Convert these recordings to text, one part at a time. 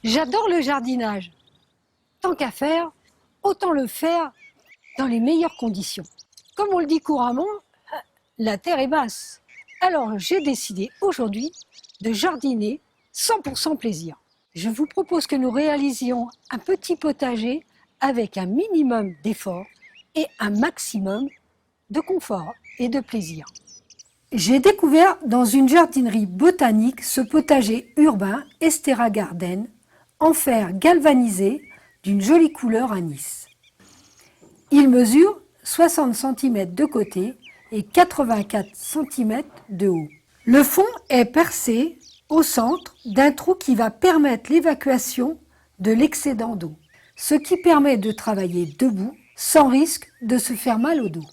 J'adore le jardinage. Tant qu'à faire, autant le faire dans les meilleures conditions. Comme on le dit couramment, la terre est basse. Alors j'ai décidé aujourd'hui de jardiner 100% plaisir. Je vous propose que nous réalisions un petit potager avec un minimum d'effort et un maximum de confort et de plaisir. J'ai découvert dans une jardinerie botanique ce potager urbain Estera Garden en fer galvanisé d'une jolie couleur anis. Il mesure 60 cm de côté et 84 cm de haut. Le fond est percé au centre d'un trou qui va permettre l'évacuation de l'excédent d'eau, ce qui permet de travailler debout sans risque de se faire mal au dos.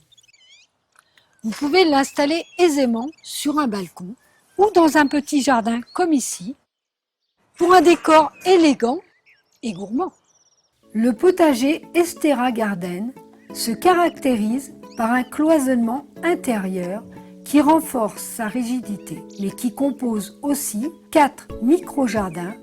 Vous pouvez l'installer aisément sur un balcon ou dans un petit jardin comme ici, pour un décor élégant et gourmand. Le potager Estera Garden se caractérise par un cloisonnement intérieur qui renforce sa rigidité, mais qui compose aussi 4 micro-jardins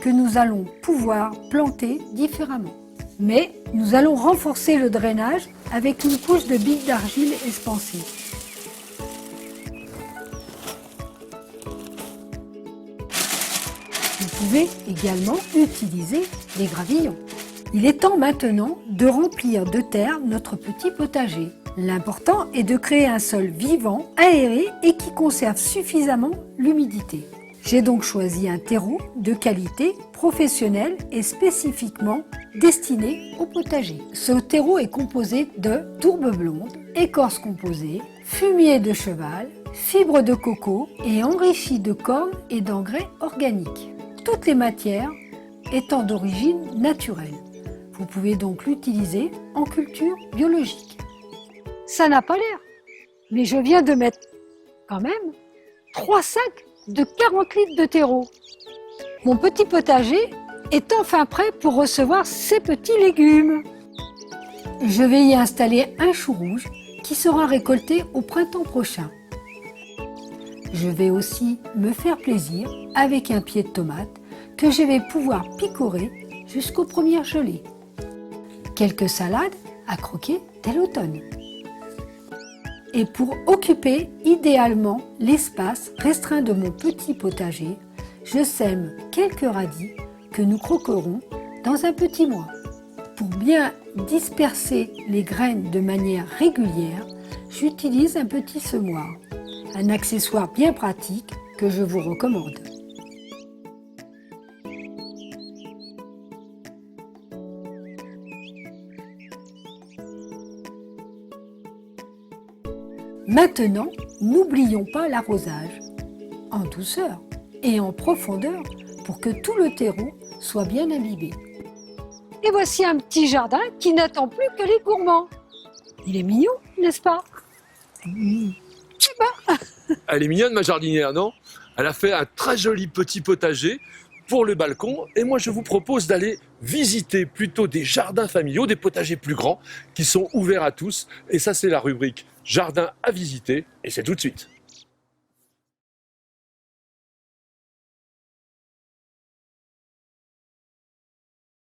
que nous allons pouvoir planter différemment. Mais nous allons renforcer le drainage avec une couche de billes d'argile expansée. Vous pouvez également utiliser des gravillons. Il est temps maintenant de remplir de terre notre petit potager. L'important est de créer un sol vivant, aéré et qui conserve suffisamment l'humidité. J'ai donc choisi un terreau de qualité professionnelle et spécifiquement destiné au potager. Ce terreau est composé de tourbe blonde, écorce composée, fumier de cheval, fibres de coco et enrichi de cornes et d'engrais organiques. Toutes les matières étant d'origine naturelle. Vous pouvez donc l'utiliser en culture biologique. Ça n'a pas l'air, mais je viens de mettre quand même 3 sacs de 40 litres de terreau. Mon petit potager est enfin prêt pour recevoir ses petits légumes. Je vais y installer un chou rouge qui sera récolté au printemps prochain. Je vais aussi me faire plaisir avec un pied de tomate que je vais pouvoir picorer jusqu'aux premières gelées. Quelques salades à croquer dès l'automne. Et pour occuper idéalement l'espace restreint de mon petit potager, je sème quelques radis que nous croquerons dans un petit mois. Pour bien disperser les graines de manière régulière, j'utilise un petit semoir, un accessoire bien pratique que je vous recommande. Maintenant, n'oublions pas l'arrosage, en douceur et en profondeur pour que tout le terreau soit bien imbibé. Et voici un petit jardin qui n'attend plus que les gourmands. Il est mignon, n'est-ce pas? Elle est mignonne ma jardinière, non? Elle a fait un très joli petit potager pour le balcon et moi je vous propose d'aller visiter plutôt des jardins familiaux, des potagers plus grands qui sont ouverts à tous et ça c'est la rubrique jardin à visiter et c'est tout de suite.